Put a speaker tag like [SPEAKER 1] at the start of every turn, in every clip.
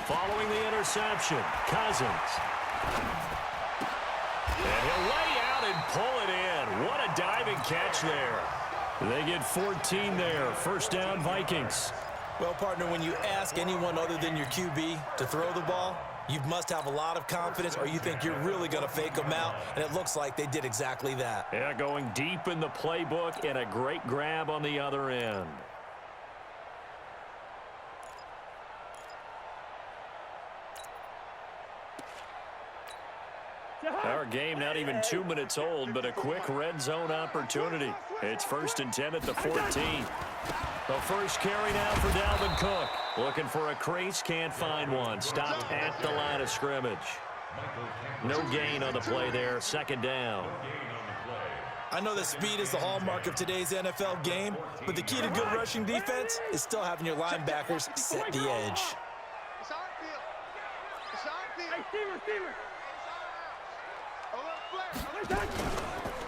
[SPEAKER 1] Following the interception, Cousins. And he'll lay out and pull it in. What a diving catch there. They get 14 there. First down, Vikings.
[SPEAKER 2] Well, partner, when you ask anyone other than your QB to throw the ball, you must have a lot of confidence or you think you're really going to fake them out, and it looks like they did exactly that.
[SPEAKER 1] Yeah, going deep in the playbook and a great grab on the other end. Our game not even 2 minutes old, but a quick red zone opportunity. It's 1st and 10 at the 14. The first carry now for Dalvin Cook. Looking for a crease, can't find one. Stopped at the line of scrimmage. No gain on the play there. 2nd down.
[SPEAKER 2] I know that speed is the hallmark of today's NFL game, but the key to good rushing defense is still having your linebackers set the edge.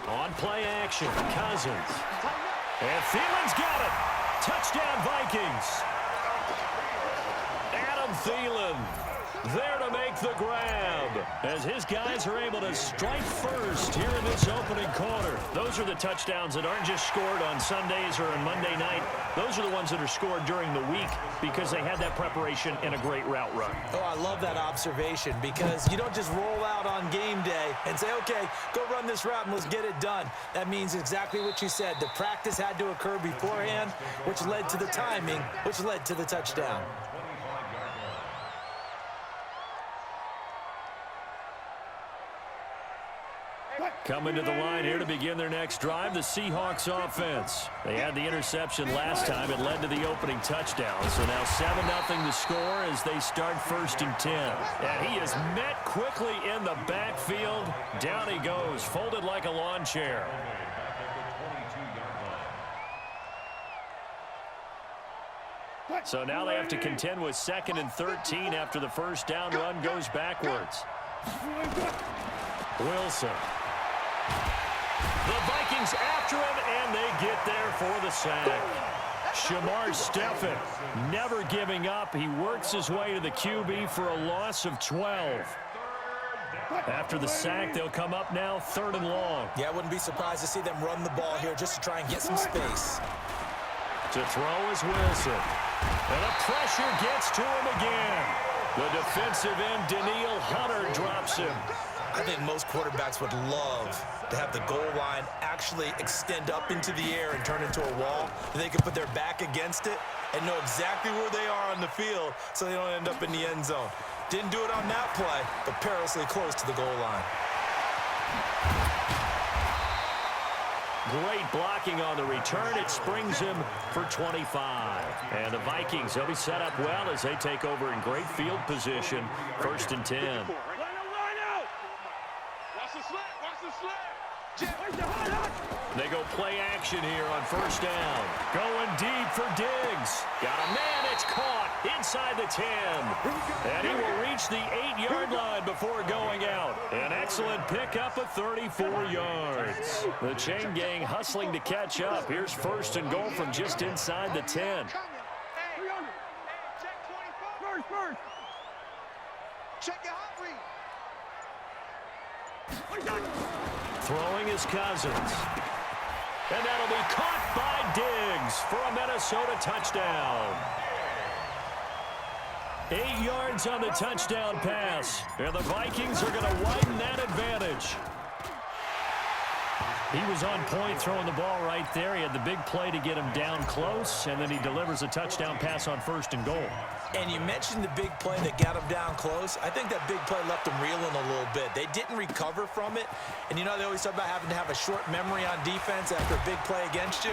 [SPEAKER 1] On play action, Cousins. And Thielen's got it. Touchdown, Vikings. Adam Thielen there to make the grab as his guys are able to strike first here in this opening quarter. Those are the touchdowns that aren't just scored on Sundays or on Monday night. Those are the ones that are scored during the week because they had that preparation and a great route run.
[SPEAKER 2] Oh, I love that observation because you don't just roll out on game day and say, okay, go run this route and let's get it done. That means exactly what you said. The practice had to occur beforehand, which led to the timing, which led to the touchdown.
[SPEAKER 1] Coming to the line here to begin their next drive, the Seahawks offense. They had the interception last time. It led to the opening touchdown. So now 7-0 the score as they start 1st and 10. And he is met quickly in the backfield. Down he goes, folded like a lawn chair. So now they have to contend with 2nd and 13 after the first down run goes backwards. Wilson. The Vikings after him, and they get there for the sack. Shamar Stephen never giving up. He works his way to the QB for a loss of 12. After the sack, they'll come up now 3rd and long.
[SPEAKER 2] Yeah, I wouldn't be surprised to see them run the ball here just to try and get some space.
[SPEAKER 1] To throw is Wilson. And the pressure gets to him again. The defensive end, Daniil Hunter, drops him.
[SPEAKER 2] I think most quarterbacks would love to have the goal line actually extend up into the air and turn into a wall. And they can put their back against it and know exactly where they are on the field so they don't end up in the end zone. Didn't do it on that play, but perilously close to the goal line.
[SPEAKER 1] Great blocking on the return. It springs him for 25. And the Vikings, they'll be set up well as they take over in great field position. 1st and 10. They go play action here on 1st down. Going deep for Diggs. Got a man. It's caught inside the 10. And he will reach the 8-yard line before going out. An excellent pickup of 34 yards. The chain gang hustling to catch up. Here's 1st and goal from just inside the 10. Throwing is Cousins. And that'll be caught by Diggs for a Minnesota touchdown. 8 yards on the touchdown pass. And the Vikings are going to widen that advantage. He was on point throwing the ball right there. He had the big play to get him down close, and then he delivers a touchdown pass on 1st and goal.
[SPEAKER 2] And you mentioned the big play that got him down close. I think that big play left him reeling a little bit. They didn't recover from it. And you know, they always talk about having to have a short memory on defense after a big play against you.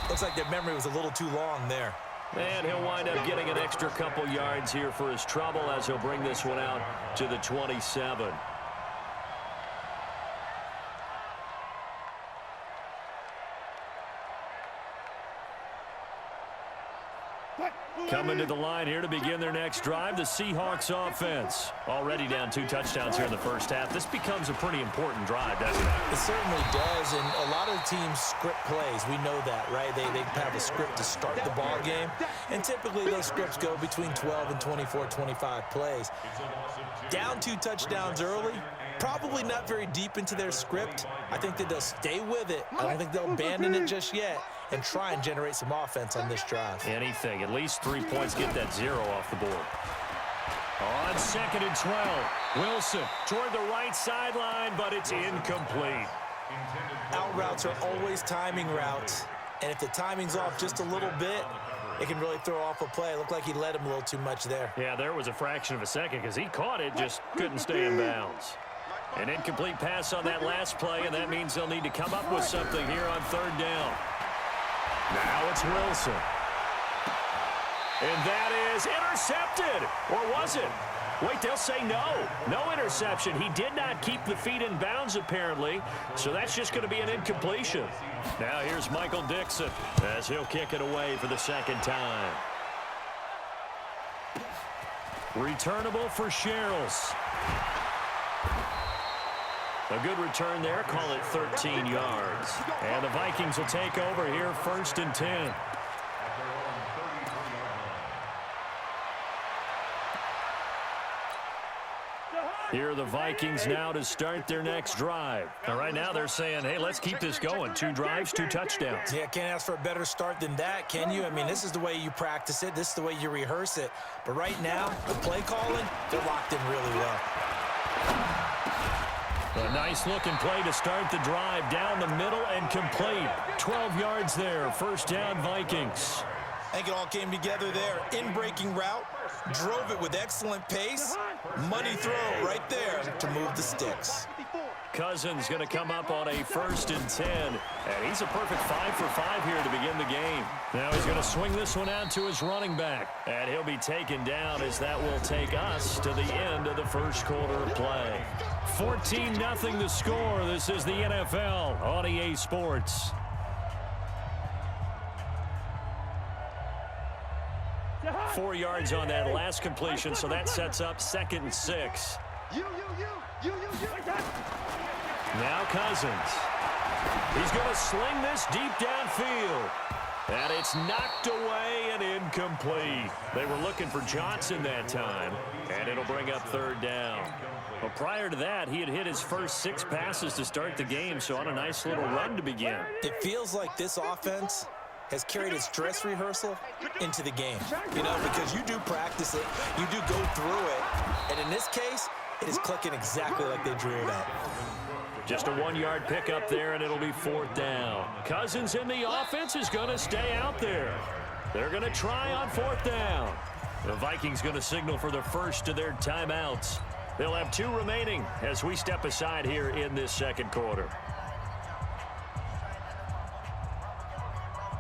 [SPEAKER 2] Looks like their memory was a little too long there.
[SPEAKER 1] And he'll wind up getting an extra couple yards here for his trouble as he'll bring this one out to the 27. Coming to the line here to begin their next drive, the Seahawks offense. Already down 2 touchdowns here in the first half. This becomes a pretty important drive, doesn't it?
[SPEAKER 2] It certainly does, and a lot of the teams script plays. We know that, right? They have a script to start the ball game, and typically those scripts go between 12 and 24, 25 plays. Down 2 touchdowns early, probably not very deep into their script. I think that they'll stay with it. I don't think they'll abandon it just yet and try and generate some offense on this drive.
[SPEAKER 1] Anything. At least 3 points, get that 0 off the board. On 2nd and 12, Wilson toward the right sideline, but it's incomplete.
[SPEAKER 2] Out routes are always timing routes, and if the timing's off just a little bit, it can really throw off a play. It looked like he let him a little too much there.
[SPEAKER 1] Yeah, there was a fraction of a second because he caught it, just couldn't stay in bounds. An incomplete pass on that last play, and that means they'll need to come up with something here on 3rd down. Now it's Wilson. And that is intercepted. Or was it? Wait, they'll say no. No interception. He did not keep the feet in bounds, apparently. So that's just going to be an incompletion. Now here's Michael Dixon as he'll kick it away for the 2nd time. Returnable for Sherrills. A good return there. Call it 13 yards. And the Vikings will take over here 1st and 10. Here are the Vikings now to start their next drive. Now, right now they're saying, hey, let's keep this going. 2 drives, 2 touchdowns.
[SPEAKER 2] Yeah, can't ask for a better start than that, can you? I mean, this is the way you practice it. This is the way you rehearse it. But right now, the play calling, they're locked in really well.
[SPEAKER 1] A nice-looking play to start the drive down the middle and complete. 12 yards there. 1st down, Vikings.
[SPEAKER 2] I think it all came together there. In-breaking route, drove it with excellent pace. Money throw right there to move the sticks.
[SPEAKER 1] Cousins going to come up on a 1st and 10. And he's a perfect 5 for 5 here to begin the game. Now he's going to swing this one out to his running back. And he'll be taken down as that will take us to the end of the 1st quarter of play. 14-0 the score. This is the NFL on EA Sports. Four yards on that last completion, so that sets up 2nd and 6. Now Cousins. He's going to sling this deep downfield. And it's knocked away and incomplete. They were looking for Johnson that time, and it'll bring up 3rd down. But prior to that, he had hit his first 6 passes to start the game, so on a nice little run to begin.
[SPEAKER 2] It feels like this offense has carried its dress rehearsal into the game, because you do practice it, you do go through it, and in this case, it is clicking exactly like they drew it up.
[SPEAKER 1] Just a 1-yard pickup there, and it'll be 4th down. Cousins in the offense is going to stay out there. They're going to try on 4th down. The Vikings going to signal for the first of their timeouts. They'll have 2 remaining as we step aside here in this 2nd quarter.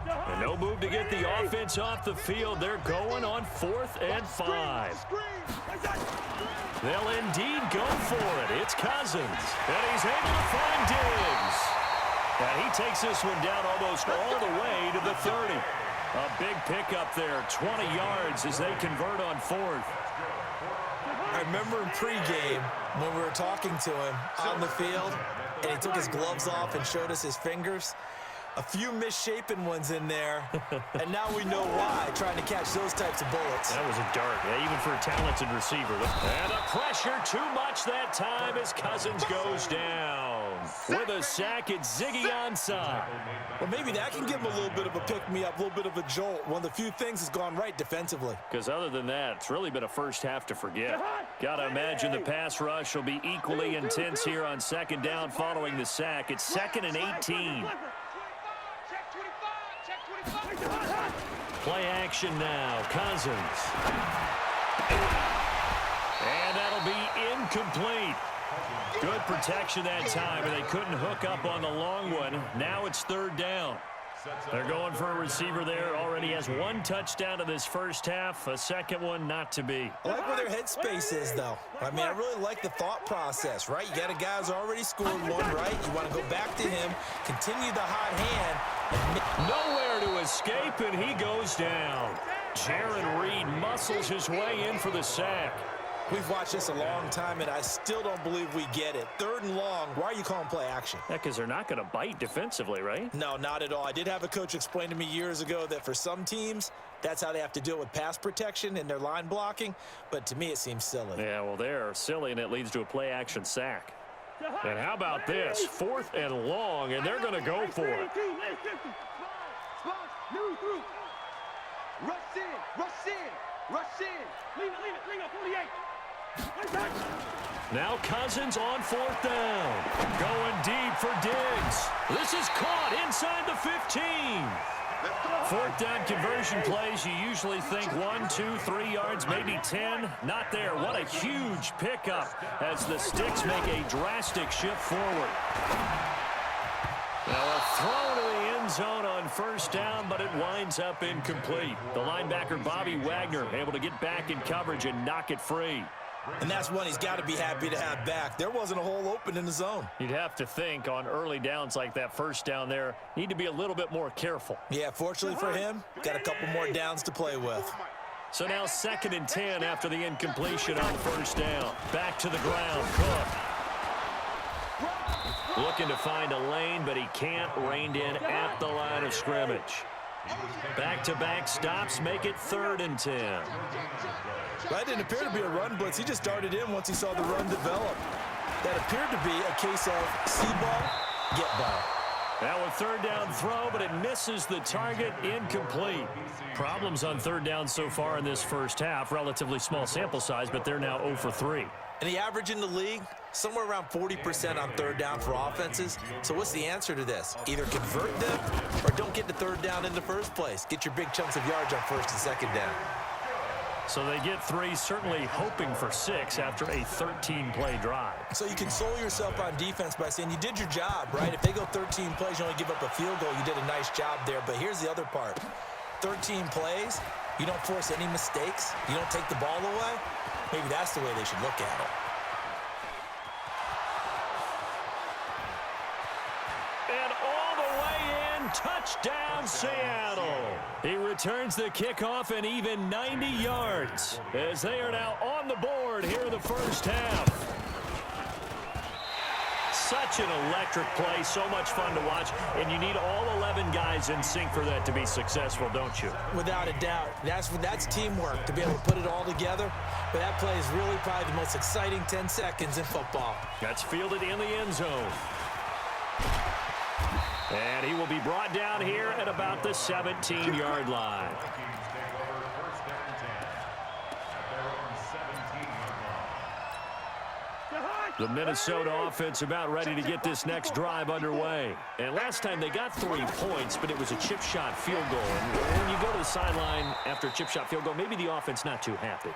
[SPEAKER 1] And no move to get the offense off the field. They're going on 4th and 5. They'll indeed go for it. It's Cousins. And he's able to find Diggs. And he takes this one down almost all the way to the 30. A big pickup there, 20 yards as they convert on 4th.
[SPEAKER 2] I remember in pregame when we were talking to him on the field, and he took his gloves off and showed us his fingers. A few misshapen ones in there, and now we know why, trying to catch those types of bullets.
[SPEAKER 1] That was a dart, even for a talented receiver. And the pressure too much that time as Cousins goes down. With a sack, it's Ziggy Ansah.
[SPEAKER 2] Well, maybe that can give him a little bit of a pick-me-up, a little bit of a jolt. One of the few things has gone right defensively.
[SPEAKER 1] Because other than that, it's really been a first half to forget. Got to imagine the pass rush will be equally intense here on 2nd down following the sack. It's 2nd and 18. Play action now. Cousins. And that'll be incomplete. Good protection that time, and they couldn't hook up on the long one. Now it's 3rd down. They're going for a receiver there. Already has 1 touchdown in this first half. A 2nd one not to be.
[SPEAKER 2] I like where their headspace is, though. I mean, I really like the thought process, right? You got a guy who's already scored 1, right? You want to go back to him, continue the hot hand.
[SPEAKER 1] Nowhere to escape, and he goes down. Jaron Reed muscles his way in for the sack.
[SPEAKER 2] We've watched this a long time, and I still don't believe we get it. 3rd and long, why are you calling play action?
[SPEAKER 1] Yeah, because they're not going to bite defensively, right?
[SPEAKER 2] No, not at all. I did have a coach explain to me years ago that for some teams, that's how they have to deal with pass protection and their line blocking, but to me it seems silly.
[SPEAKER 1] Yeah, well, they're silly, and it leads to a play action sack. And how about this? 4th and long, and they're going to go for it.
[SPEAKER 3] Rush in. Leave it, 48.
[SPEAKER 1] Now Cousins on 4th down. Going deep for Diggs. This is caught inside the 15. 4th down conversion plays, you usually think 1, 2, 3 yards, maybe 10. Not there. What a huge pickup as the Sticks make a drastic shift forward. Now a throw to the end zone on 1st down, but it winds up incomplete. The linebacker Bobby Wagner able to get back in coverage and knock it free.
[SPEAKER 2] And that's one he's got to be happy to have back. There wasn't a hole open in the zone.
[SPEAKER 1] You'd have to think on early downs like that 1st down there, need to be a little bit more careful.
[SPEAKER 2] Yeah, fortunately for him, got a couple more downs to play with.
[SPEAKER 1] So now 2nd and 10 after the incompletion on 1st down. Back to the ground, Cook. Looking to find a lane, but he can't. Reined in at the line of scrimmage. Back-to-back stops make it 3rd and 10.
[SPEAKER 2] That didn't appear to be a run blitz. He just darted in once he saw the run develop. That appeared to be a case of see ball, get ball.
[SPEAKER 1] Now a 3rd down throw, but it misses the target, incomplete. Problems on 3rd down so far in this 1st half. Relatively small sample size, but they're now 0 for 3.
[SPEAKER 2] And the average in the league, somewhere around 40% on 3rd down for offenses. So what's the answer to this? Either convert them or don't get the 3rd down in the first place. Get your big chunks of yards on 1st and 2nd down.
[SPEAKER 1] So they get 3, certainly hoping for 6 after a 13-play drive.
[SPEAKER 2] So you console yourself on defense by saying you did your job, right? If they go 13 plays, you only give up a field goal, you did a nice job there. But here's the other part. 13 plays, you don't force any mistakes, you don't take the ball away. Maybe that's the way they should look at it.
[SPEAKER 1] And all the way in, touchdown Seattle. He returns the kickoff and even 90 yards as they are now on the board here in the 1st half. Such an electric play, so much fun to watch, and you need all 11 guys in sync for that to be successful, don't you?
[SPEAKER 2] Without a doubt. That's teamwork, to be able to put it all together. But that play is really probably the most exciting 10 seconds in football.
[SPEAKER 1] That's fielded in the end zone. And he will be brought down here at about the 17-yard line. The Minnesota offense about ready to get this next drive underway. And last time they got 3 points, but it was a chip shot field goal. And when you go to the sideline after a chip shot field goal, maybe the offense not too happy.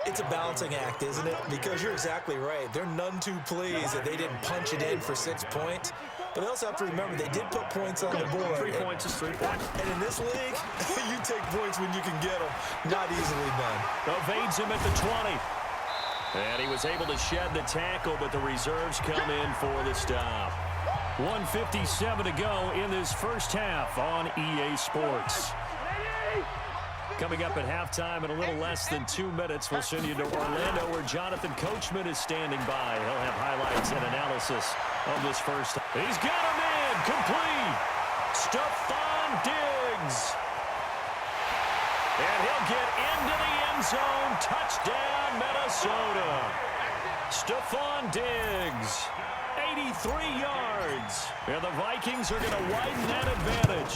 [SPEAKER 2] It's a balancing act, isn't it? Because you're exactly right. They're none too pleased that they didn't punch it in for 6 points. But they also have to remember they did put points on the board.
[SPEAKER 1] 3 points is 3 points.
[SPEAKER 2] And in this league, you take points when you can get them. Not easily done.
[SPEAKER 1] Evades him at the 20. And he was able to shed the tackle, but the reserves come in for the stop. 1:57 to go in this 1st half on EA Sports. Coming up at halftime in a little less than 2 minutes, we'll send you to Orlando where Jonathan Coachman is standing by. He'll have highlights and analysis of this 1st. He's got him in, complete. Stephon Diggs. And he'll get into the end zone. Touchdown, Minnesota. Stephon Diggs, 83 yards. And the Vikings are going to widen that advantage.